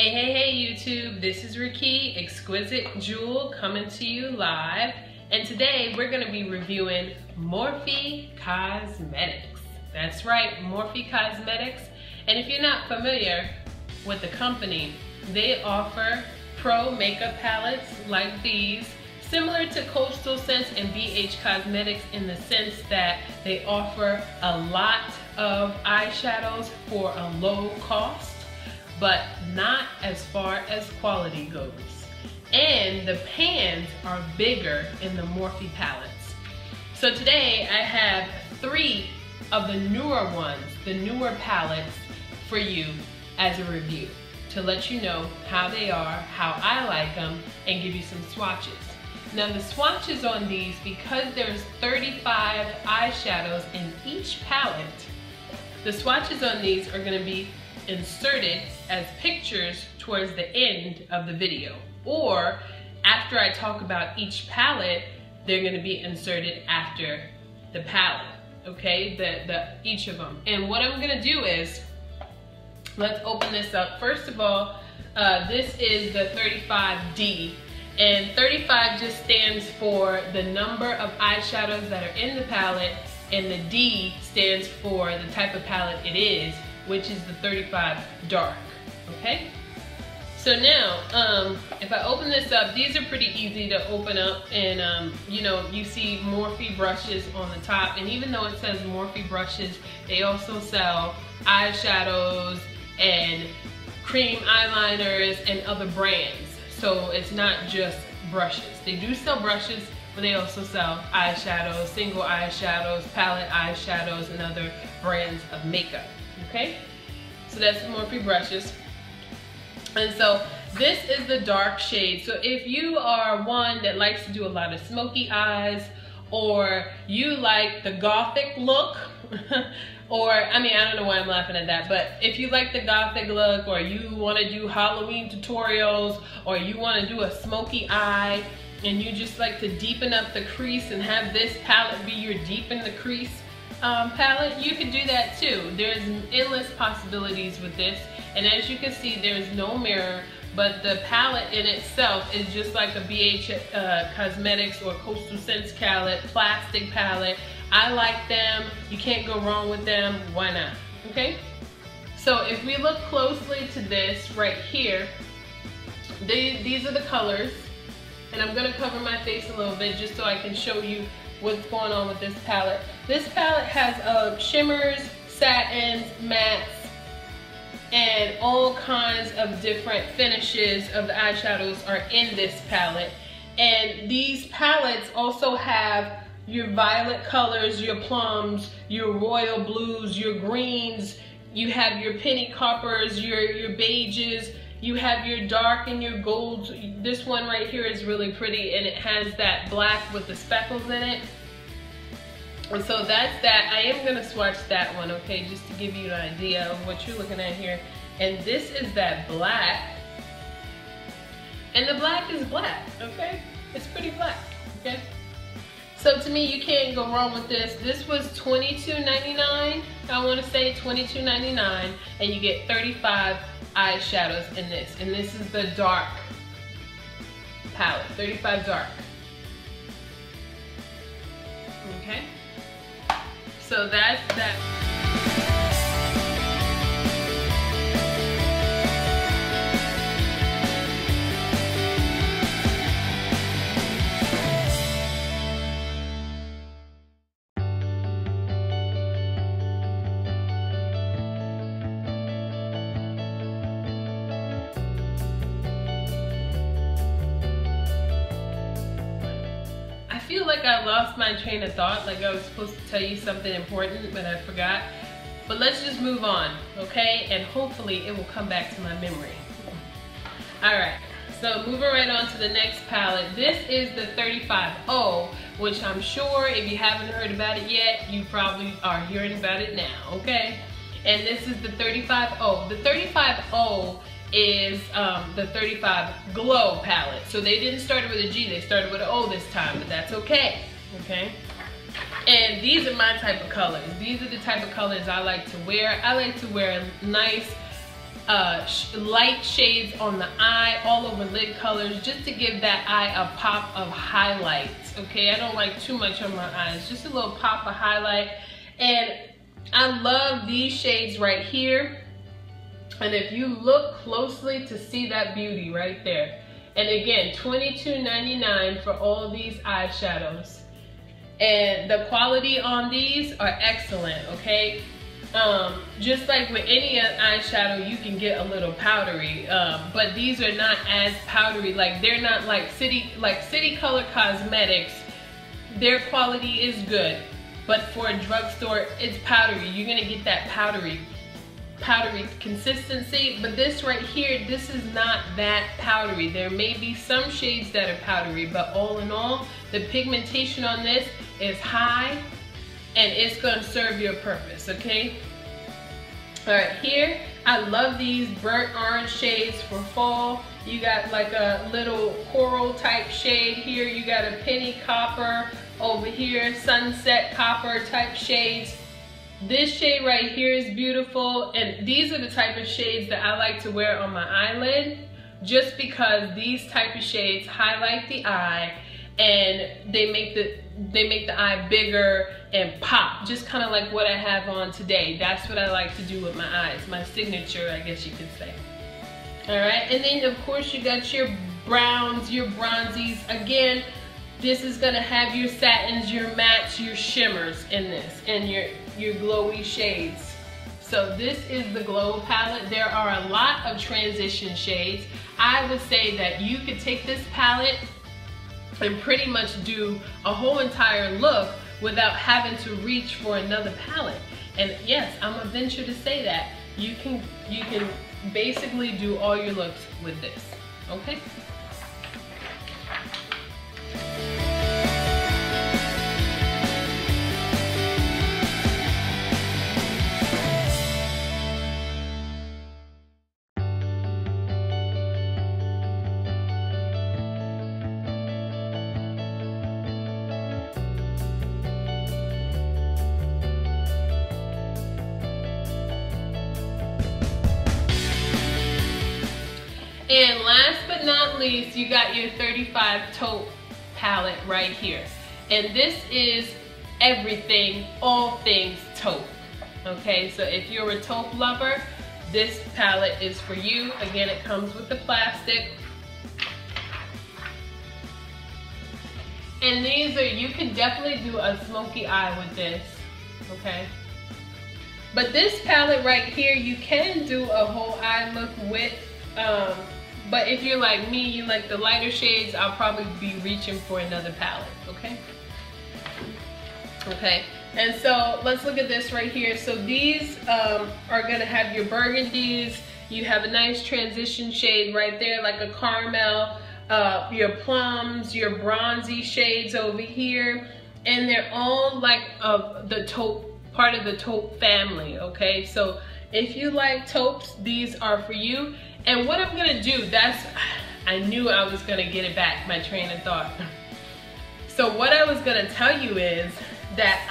Hey YouTube, this is Ricky, Exquisite Jewel, coming to you live. And today we're gonna be reviewing Morphe Cosmetics. That's right, Morphe Cosmetics. And if you're not familiar with the company, they offer pro makeup palettes like these, similar to Coastal Scents and BH Cosmetics in the sense that they offer a lot of eyeshadows for a low cost, but not as far as quality goes. And the pans are bigger in the Morphe palettes. So today I have 3 of the newer ones, the newer palettes for you as a review to let you know how they are, how I like them, and give you some swatches. Now the swatches on these, because there's 35 eyeshadows in each palette, the swatches on these are gonna be inserted as pictures towards the end of the video. Or after I talk about each palette, they're gonna be inserted after the palette, okay? Each of them. And what I'm gonna do is, let's open this up. First of all, this is the 35D. And 35 just stands for the number of eyeshadows that are in the palette, and the D stands for the type of palette it is, which is the 35 dark, okay? So now, if I open this up, these are pretty easy to open up, and you know, you see Morphe brushes on the top, and even though it says Morphe brushes, they also sell eyeshadows and cream eyeliners and other brands. So it's not just brushes. They do sell brushes, but they also sell eyeshadows, single eyeshadows, palette eyeshadows, and other brands of makeup, okay? So that's Morphe brushes. And so this is the dark shade. So if you are one that likes to do a lot of smoky eyes, or you like the gothic look, or, I mean, I don't know why I'm laughing at that, but if you like the gothic look, or you want to do Halloween tutorials, or you want to do a smoky eye, and you just like to deepen up the crease and have this palette be your deepen the crease palette, you can do that too. There's endless possibilities with this, and as you can see, there's no mirror, but the palette in itself is just like a BH Cosmetics or Coastal Scents palette, plastic palette. I like them. You can't go wrong with them. Why not? Okay? So if we look closely to this right here, these are the colors. And I'm going to cover my face a little bit just so I can show you what's going on with this palette. This palette has shimmers, satins, mattes, and all kinds of different finishes of the eyeshadows are in this palette. And these palettes also have your violet colors, your plums, your royal blues, your greens, you have your penny coppers, your beiges, you have your dark and your golds. This one right here is really pretty, and it has that black with the speckles in it. And so that's that. I am gonna swatch that one, okay, just to give you an idea of what you're looking at here. And this is that black. And the black is black, okay? It's pretty black, okay? So to me, you can't go wrong with this. This was $22.99, I wanna say $22.99, and you get 35 eyeshadows in this. And this is the dark palette, 35 dark. Okay? So that's that. I feel like I lost my train of thought, like I was supposed to tell you something important, but I forgot. But let's just move on, okay? And hopefully it will come back to my memory. Alright, so moving right on to the next palette. This is the 35O, which I'm sure if you haven't heard about it yet, you probably are hearing about it now, okay? And this is the 35O. The 35O is the 35 Glow palette. So they didn't start it with a G, they started with an O this time, but that's okay, okay? And these are my type of colors. These are the type of colors I like to wear. I like to wear nice light shades on the eye, all over lid colors, just to give that eye a pop of highlights, okay? I don't like too much on my eyes, just a little pop of highlight. And I love these shades right here. And if you look closely to see that beauty right there. And again, $22.99 for all these eyeshadows. And the quality on these are excellent, okay? Just like with any eyeshadow, you can get a little powdery, but these are not as powdery. Like, they're not like City Color Cosmetics. Their quality is good, but for a drugstore, it's powdery. You're gonna get that powdery consistency. But this right here, this is not that powdery. There may be some shades that are powdery, but all in all, the pigmentation on this is high, and it's gonna serve your purpose, okay? All right, here, I love these burnt orange shades for fall. You got like a little coral type shade here. You got a penny copper over here, sunset copper type shades. This shade right here is beautiful, and these are the type of shades that I like to wear on my eyelid, just because these type of shades highlight the eye, and they make the eye bigger and pop, just kind of like what I have on today. That's what I like to do with my eyes, my signature, I guess you could say. All right, and then of course you got your browns, your bronzies. Again, this is gonna have your satins, your mattes, your shimmers in this, and your glowy shades. So this is the Glow palette. There are a lot of transition shades. I would say that you could take this palette and pretty much do a whole entire look without having to reach for another palette. And yes, I'm gonna venture to say that you can basically do all your looks with this, okay? And last but not least, you got your 35 Taupe palette right here. And this is everything, all things taupe. Okay, so if you're a taupe lover, this palette is for you. Again, it comes with the plastic. And these are, you can definitely do a smoky eye with this, okay? But this palette right here, you can do a whole eye look with, but if you're like me, you like the lighter shades, I'll probably be reaching for another palette, okay? Okay, and so let's look at this right here. So these are gonna have your burgundies. You have a nice transition shade right there, like a caramel, your plums, your bronzy shades over here, and they're all like the taupe, part of the taupe family, okay? So if you like taupes, these are for you. And what I'm gonna do, I knew I was gonna get it back, my train of thought. So what I was gonna tell you is that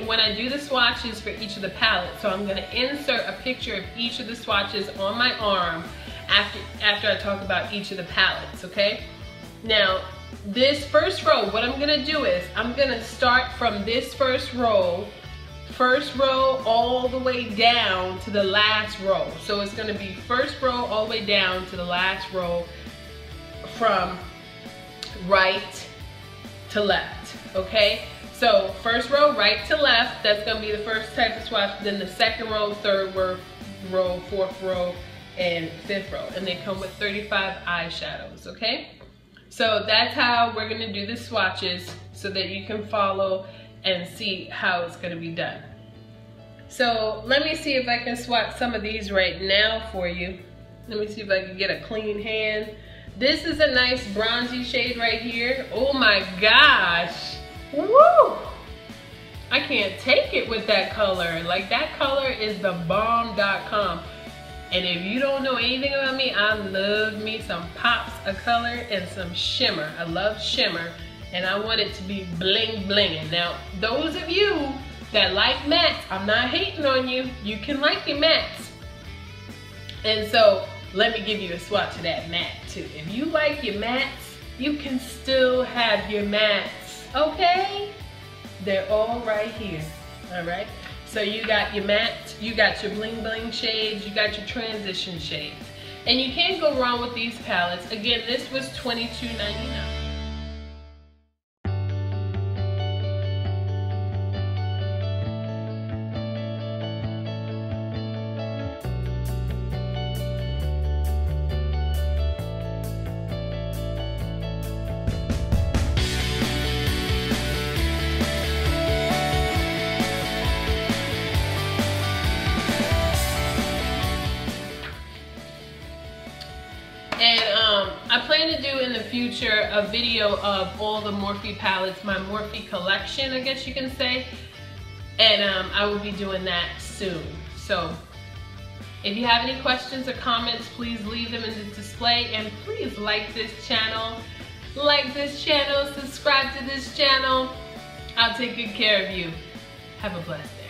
when I do the swatches for each of the palettes, so I'm gonna insert a picture of each of the swatches on my arm after I talk about each of the palettes, okay? Now, this first row, what I'm gonna do is, I'm gonna start from this first row all the way down to the last row. So it's gonna be first row all the way down to the last row, from right to left, okay? So first row, right to left, that's gonna be the first type of swatch. Then the second row, third row, fourth row, and fifth row. And they come with 35 eyeshadows, okay? So that's how we're gonna do the swatches, so that you can follow and see how it's gonna be done. So let me see if I can swatch some of these right now for you. Let me see if I can get a clean hand. This is a nice bronzy shade right here. Oh my gosh. Woo! I can't take it with that color. Like, that color is the bomb.com. And if you don't know anything about me, I love me some pops of color and some shimmer. I love shimmer, and I want it to be bling blinging. Now, those of you that like mattes, I'm not hating on you. You can like your mattes. And so let me give you a swatch of that matte too. If you like your mattes, you can still have your mattes, okay? They're all right here, all right? So you got your mattes, you got your bling bling shades, you got your transition shades. And you can't go wrong with these palettes. Again, this was $22.99. And I plan to do in the future a video of all the Morphe palettes, my Morphe collection, I guess you can say. And I will be doing that soon. So if you have any questions or comments, please leave them in the display. And please like this channel, subscribe to this channel. I'll take good care of you. Have a blessed day.